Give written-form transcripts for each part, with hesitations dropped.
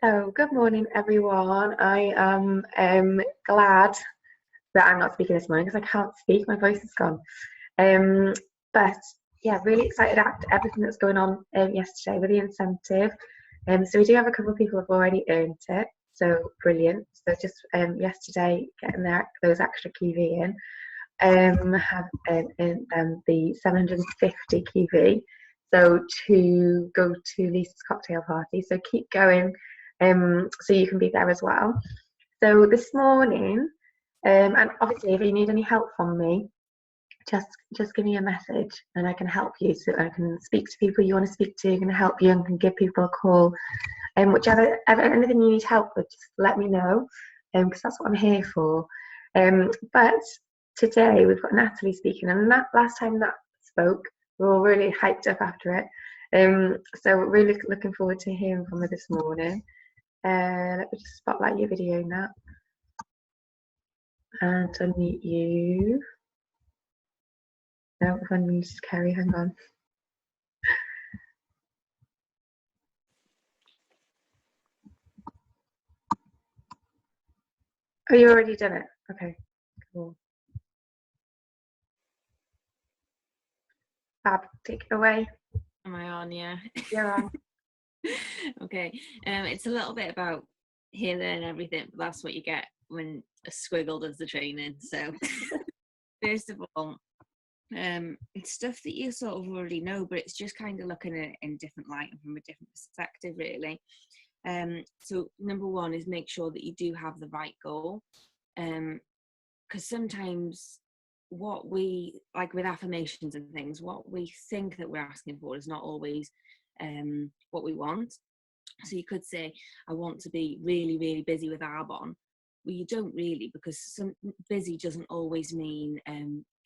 So, good morning, everyone. I am glad that I'm not speaking this morning because I can't speak. My voice is gone. Um, but yeah, really excited at everything that's going on yesterday with the incentive. So we do have a couple of people who've already earned it. So brilliant. So just yesterday getting those extra QV in. Have earned the 750 QV. So to go to Lisa's cocktail party. So keep going so you can be there as well. So this morning, and obviously if you need any help from me, just give me a message and I can help you. So I can speak to people you want to speak to, can help you and can give people a call. Whichever anything you need help with, just let me know, because that's what I'm here for. But today we've got Natalie speaking, and that last time Nat spoke, we were all really hyped up after it. So really looking forward to hearing from her this morning. Let me just spotlight your video, Nat, and unmute you. No, I've unmuted Kerry, hang on. Oh, you already done it? Okay, cool. Fab, take it away. Am I on? Yeah. You're on. Okay. It's a little bit about healing and everything, but that's what you get when a squiggle does the training. So first of all, it's stuff that you sort of already know, but it's just kind of looking at it in different light and from a different perspective, really. So number one is make sure that you do have the right goal. Because sometimes what we like with affirmations and things, what we think that we're asking for is not always what we want. So you could say, I want to be really, really busy with Arbonne. Well, you don't really, because busy doesn't always mean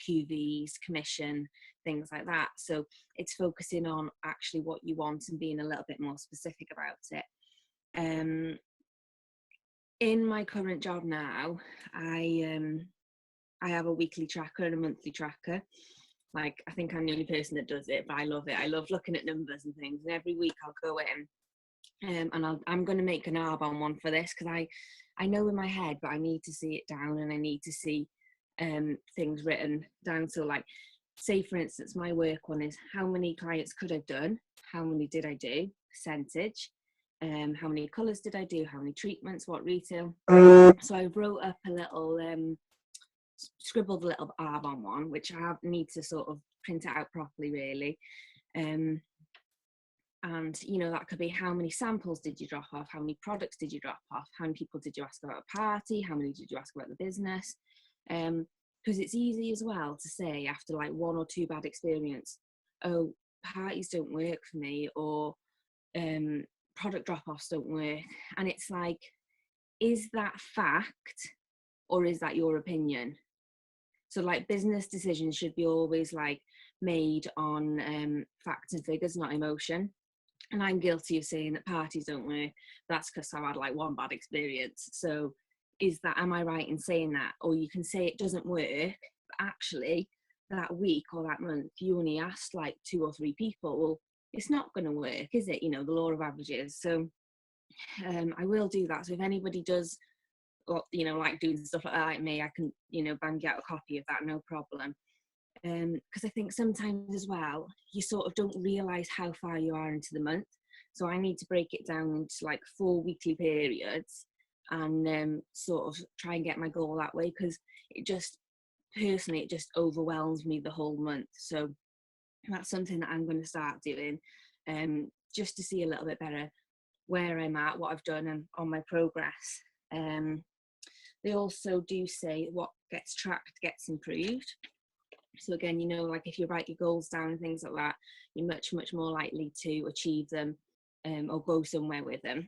QVs, commission, things like that. So it's focusing on actually what you want and being a little bit more specific about it. In my current job now, I have a weekly tracker and a monthly tracker. Like, I think I'm the only person that does it, but I love it. I love looking at numbers and things. And every week I'll go in and I'm going to make an Arbonne one for this because I know in my head, but I need to see it down and I need to see things written down. So like, say for instance, my work one is how many clients could I've done? How many did I do? Percentage. How many colours did I do? How many treatments? What retail? So I wrote up a little scribbled a little Arbonne one, which I need to sort of print it out properly, really. And you know, that could be how many samples did you drop off, how many products did you drop off, how many people did you ask about a party, how many did you ask about the business, because it's easy as well to say after like one or two bad experience, oh, parties don't work for me, or product drop-offs don't work. And it's like, is that fact or is that your opinion? So like, business decisions should be always like made on facts and figures, not emotion. And I'm guilty of saying that parties don't work. That's because I had like one bad experience. So am I right in saying that? Or you can say it doesn't work, but actually that week or that month you only asked like 2 or 3 people. Well, it's not going to work, is it? You know, the law of averages. So I will do that. So if anybody does, you know, like doing stuff like that like me, I can, you know, bang you out a copy of that, no problem. Because I think sometimes as well, you sort of don't realise how far you are into the month. So I need to break it down into like 4 weekly periods and sort of try and get my goal that way, because it just, personally, it just overwhelms me the whole month. So that's something that I'm going to start doing, just to see a little bit better where I'm at, what I've done and on my progress. They also do say what gets tracked gets improved. So again, you know, like if you write your goals down and things like that, you're much, much more likely to achieve them or go somewhere with them.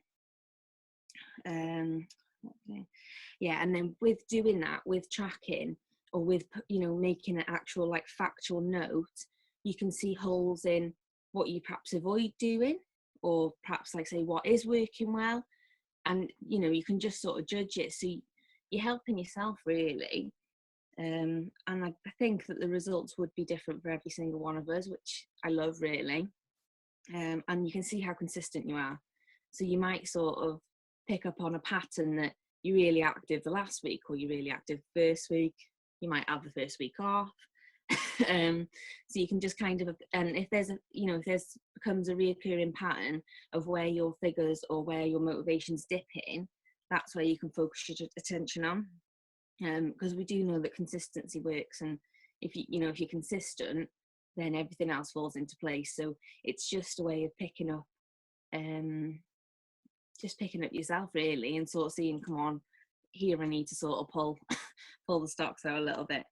Yeah, and then with doing that, with tracking or with, you know, making an actual like factual note, you can see holes in what you perhaps avoid doing, or perhaps like say what is working well. And, you know, you can just sort of judge it. So you're helping yourself really. And I think that the results would be different for every single one of us, which I love really. And you can see how consistent you are. So you might sort of pick up on a pattern that you're really active the last week, or you're really active the first week. You might have the first week off. So you can just kind of, and if there's if there's becomes a reoccurring pattern of where your figures or where your motivation's dipping, that's where you can focus your attention on. Because we do know that consistency works, and if you're consistent, then everything else falls into place. So it's just a way of picking up yourself really, and sort of seeing, come on, here I need to sort of pull the stocks out a little bit.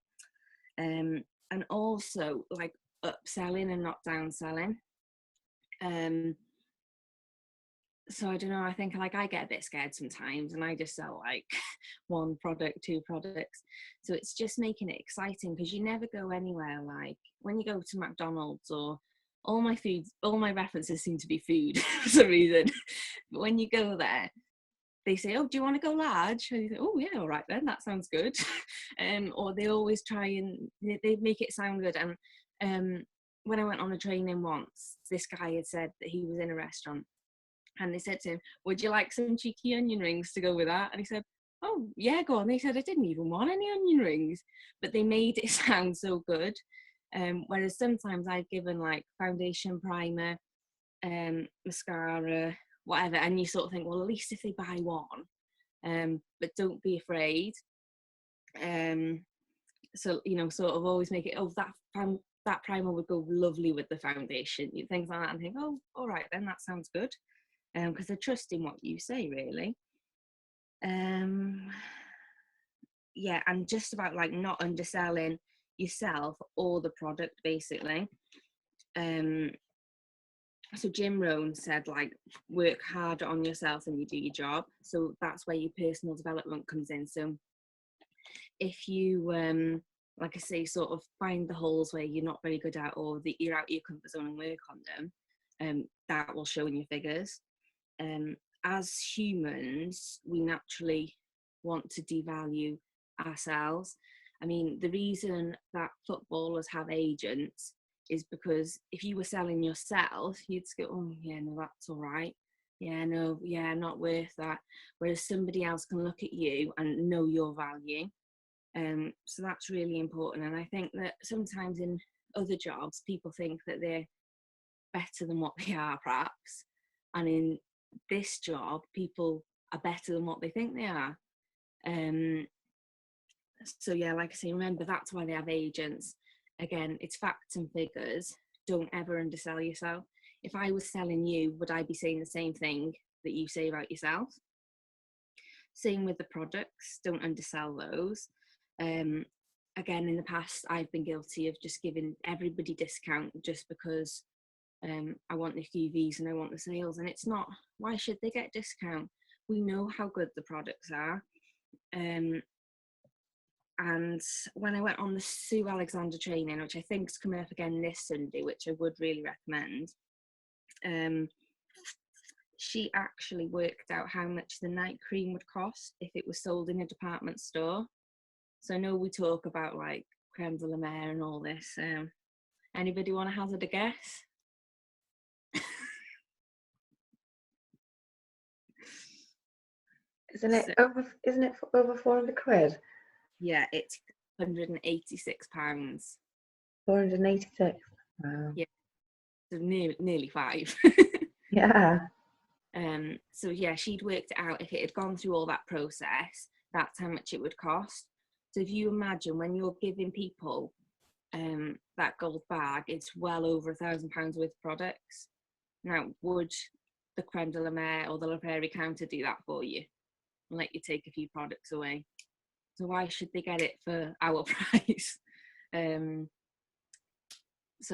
And also like upselling and not downselling. So I don't know, I think like I get a bit scared sometimes, and I just sell like one product, two products. So it's just making it exciting, because you never go anywhere. Like when you go to McDonald's, or all my references seem to be food for some reason. But when you go there, they say, oh, do you want to go large? And you say, oh yeah, all right then, that sounds good. Or they always try and they make it sound good. And when I went on a training once, this guy had said that he was in a restaurant, and they said to him, would you like some cheeky onion rings to go with that? And he said, oh yeah, go on. They said, I didn't even want any onion rings, but they made it sound so good. Whereas sometimes I've given like foundation, primer, mascara, whatever, and you sort of think, well, at least if they buy one, but don't be afraid. So sort of always make it, oh, that primer would go lovely with the foundation, things like that, and think, oh, all right then, that sounds good, because they're trusting what you say really. Yeah, and just about like not underselling yourself or the product basically. So Jim Rohn said, like, work harder on yourself than you do your job. So that's where your personal development comes in. So if you, like I say, sort of find the holes where you're not very good at, or that you're out of your comfort zone, and work on them, that will show in your figures. As humans, we naturally want to devalue ourselves. I mean, the reason that footballers have agents is because if you were selling yourself, you'd go, oh yeah, no, that's all right. Yeah, no, yeah, not worth that. Whereas somebody else can look at you and know your value. So that's really important. And I think that sometimes in other jobs, people think that they're better than what they are, perhaps. And in this job, people are better than what they think they are. So yeah, like I say, remember, that's why they have agents. Again, it's facts and figures. Don't ever undersell yourself. If I was selling you, would I be saying the same thing that you say about yourself? Same with the products. Don't undersell those. Again, in the past, I've been guilty of just giving everybody discount just because I want the QVs and I want the sales. And it's not, why should they get discount? We know how good the products are. And when I went on the Sue Alexander training, which I think is coming up again this Sunday, which I would really recommend, she actually worked out how much the night cream would cost if it was sold in a department store. So I know we talk about like creme de la mer and all this. Anybody want to hazard a guess? Isn't it over 400 quid? Yeah, it's £186. 486. Wow. Yeah, so nearly 5. Yeah. So yeah, she'd worked it out. If it had gone through all that process, that's how much it would cost. So if you imagine when you're giving people that gold bag, it's well over £1,000 worth of products. Now, would the creme de la mer or the La Prairie counter do that for you and let you take a few products away? So why should they get it for our price? So,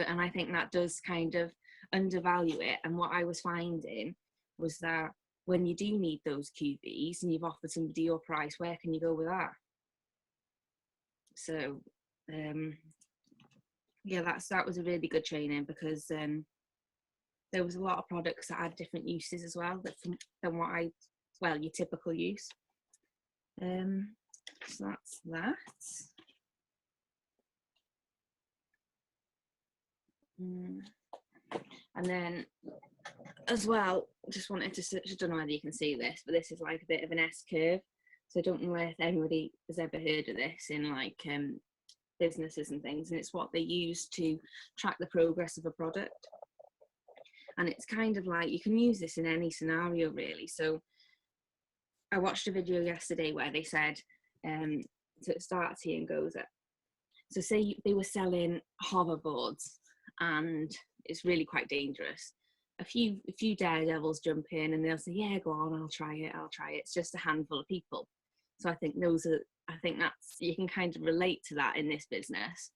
and I think that does kind of undervalue it. And what I was finding was that when you do need those QBs and you've offered somebody your price, where can you go with that? So, yeah, that was a really good training, because there was a lot of products that had different uses as well than what your typical use. So that's that. And then as well, just wanted to, I don't know whether you can see this, but this is like a bit of an S curve. So I don't know if anybody has ever heard of this in like businesses and things, and it's what they use to track the progress of a product. And it's kind of like, you can use this in any scenario really. So I watched a video yesterday where they said, so it starts here and goes up. So say they were selling hoverboards and it's really quite dangerous. A few daredevils jump in and they'll say, yeah, go on, I'll try it. It's just a handful of people. So I think that's, you can kind of relate to that in this business.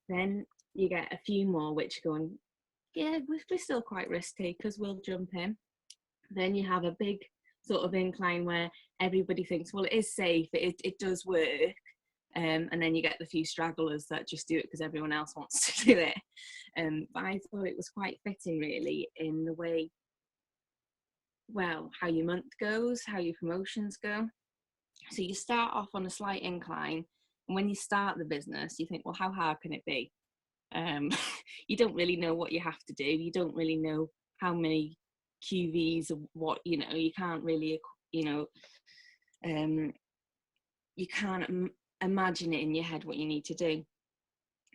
Then you get a few more which are going, yeah, we're still quite risk takers, we'll jump in. Then you have a big sort of incline where everybody thinks, well, it is safe, it does work. And then you get the few stragglers that just do it because everyone else wants to do it. But I thought it was quite fitting really in the way, well, how your month goes, how your promotions go. So you start off on a slight incline, and when you start the business, you think, well, how hard can it be? You don't really know what you have to do. You don't really know how many QVs or what, you can't really, you can't imagine it in your head what you need to do.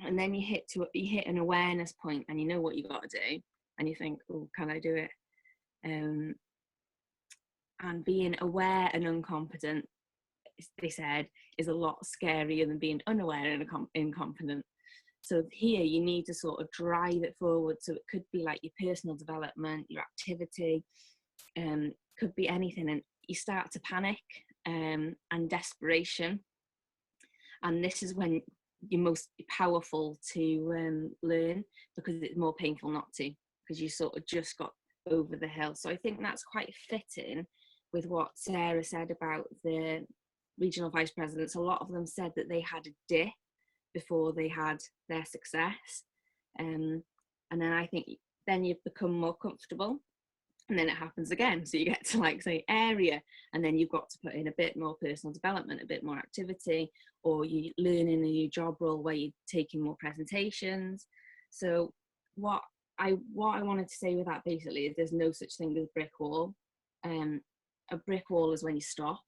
And then you hit an awareness point and you know what you got to do, and you think, oh, can I do it? And being aware and incompetent, they said, is a lot scarier than being unaware and incompetent. So here you need to sort of drive it forward. So it could be like your personal development, your activity, could be anything. And you start to panic and desperation. And this is when you're most powerful to learn, because it's more painful not to, because you sort of just got over the hill. So I think that's quite fitting with what Sarah said about the regional vice presidents. A lot of them said that they had a dip before they had their success. And then I think then you become more comfortable, and then it happens again. So you get to like say area, and then you've got to put in a bit more personal development, a bit more activity, or you learn in a new job role where you're taking more presentations. So what I wanted to say with that basically is there's no such thing as a brick wall. A brick wall is when you stop.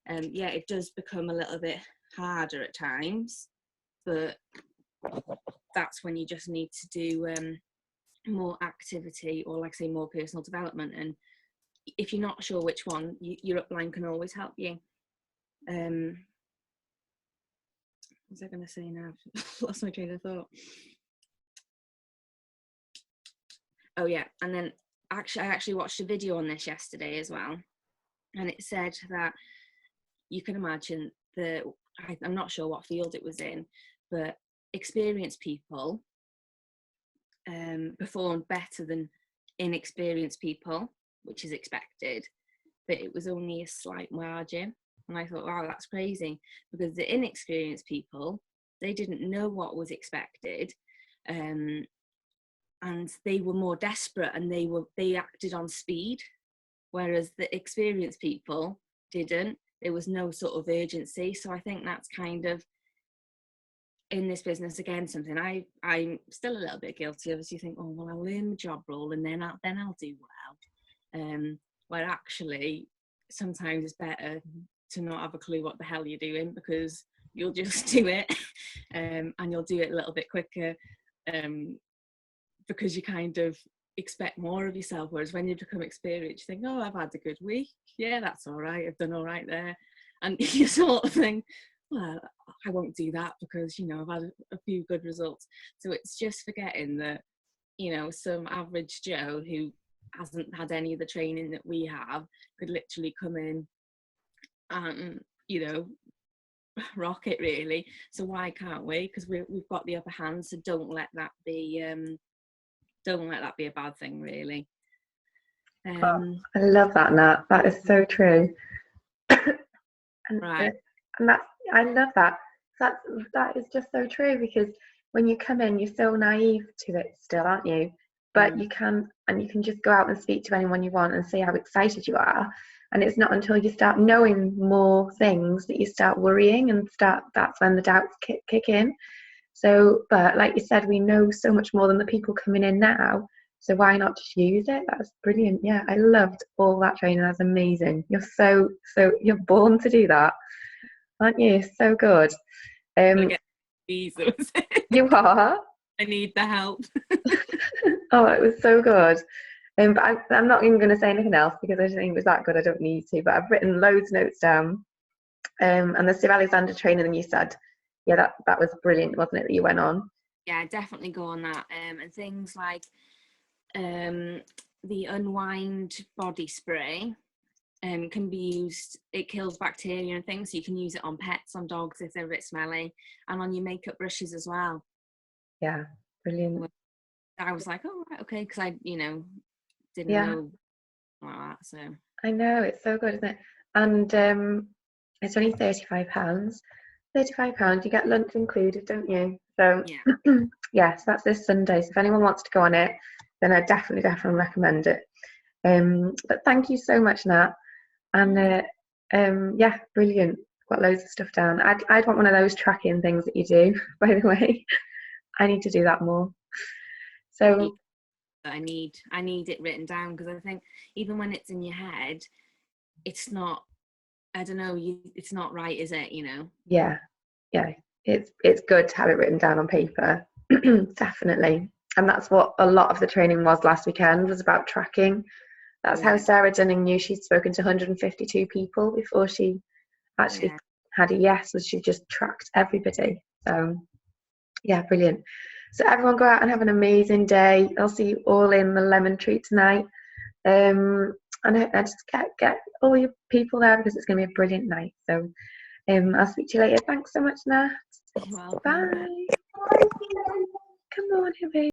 Yeah, it does become a little bit harder at times, but that's when you just need to do more activity, or like I say, more personal development. And if you're not sure which one, your upline can always help you. What was I going to say now? Lost my train of thought. Oh yeah, and then I actually watched a video on this yesterday as well, and it said that you can imagine I'm not sure what field it was in, but experienced people performed better than inexperienced people, which is expected, but it was only a slight margin. And I thought, wow, that's crazy, because the inexperienced people, they didn't know what was expected, and they were more desperate, and they acted on speed, whereas the experienced people didn't. There was no sort of urgency. So I think that's kind of, in this business again, something I'm still a little bit guilty of. Is you think, oh well, I'll learn the job role and then I'll do well. Where actually sometimes it's better to not have a clue what the hell you're doing, because you'll just do it, and you'll do it a little bit quicker, because you kind of expect more of yourself. Whereas when you become experienced, you think, oh, I've had a good week, yeah, that's all right, I've done all right there, and you sort of think, well, I won't do that because I've had a few good results. So it's just forgetting that some average Joe who hasn't had any of the training that we have could literally come in and rock it really. So why can't we? Because we've got the upper hand. So don't let that be a bad thing really. I love that, Nat. That is so true. Right. And I love that. That is just so true, because when you come in, you're so naive to it still, aren't you? But you can just go out and speak to anyone you want and say how excited you are. And it's not until you start knowing more things that you start worrying, and that's when the doubts kick in. So, but like you said, we know so much more than the people coming in now. So why not just use it? That's brilliant. Yeah, I loved all that training. That's amazing. You're you're born to do that, aren't you? So good. I get visas. You are. I need the help. Oh, it was so good. But I'm not even going to say anything else because I just think it was that good. I don't need to. But I've written loads of notes down. And the Steve Alexander training, and you said, yeah, that was brilliant, wasn't it? That you went on. Yeah, definitely go on that. And things like the Unwind body spray can be used. It kills bacteria and things, so you can use it on pets, on dogs if they're a bit smelly, and on your makeup brushes as well. Yeah, brilliant. I was like, oh, right, okay, because I, didn't know like that. So I know, it's so good, isn't it? And it's only £35. £35, you get lunch included, don't you? So yeah. yes, that's this Sunday. So if anyone wants to go on it, then I definitely recommend it. But thank you so much, Nat. And yeah, brilliant. Got loads of stuff down. I'd want one of those tracking things that you do, by the way. I need to do that more. So I need it written down, because I think even when it's in your head, it's not, I don't know, it's not right, is it? Yeah, it's good to have it written down on paper. Definitely. And that's what a lot of the training was last weekend, was about tracking. That's how Sarah Dunning knew she'd spoken to 152 people before she actually had a yes, was she just tracked everybody. So yeah, brilliant. So everyone go out and have an amazing day. I'll see you all in the Lemon Tree tonight. And I just get all your people there, because it's going to be a brilliant night. So I'll speak to you later. Thanks so much, Nat. Well, bye. Come on, baby.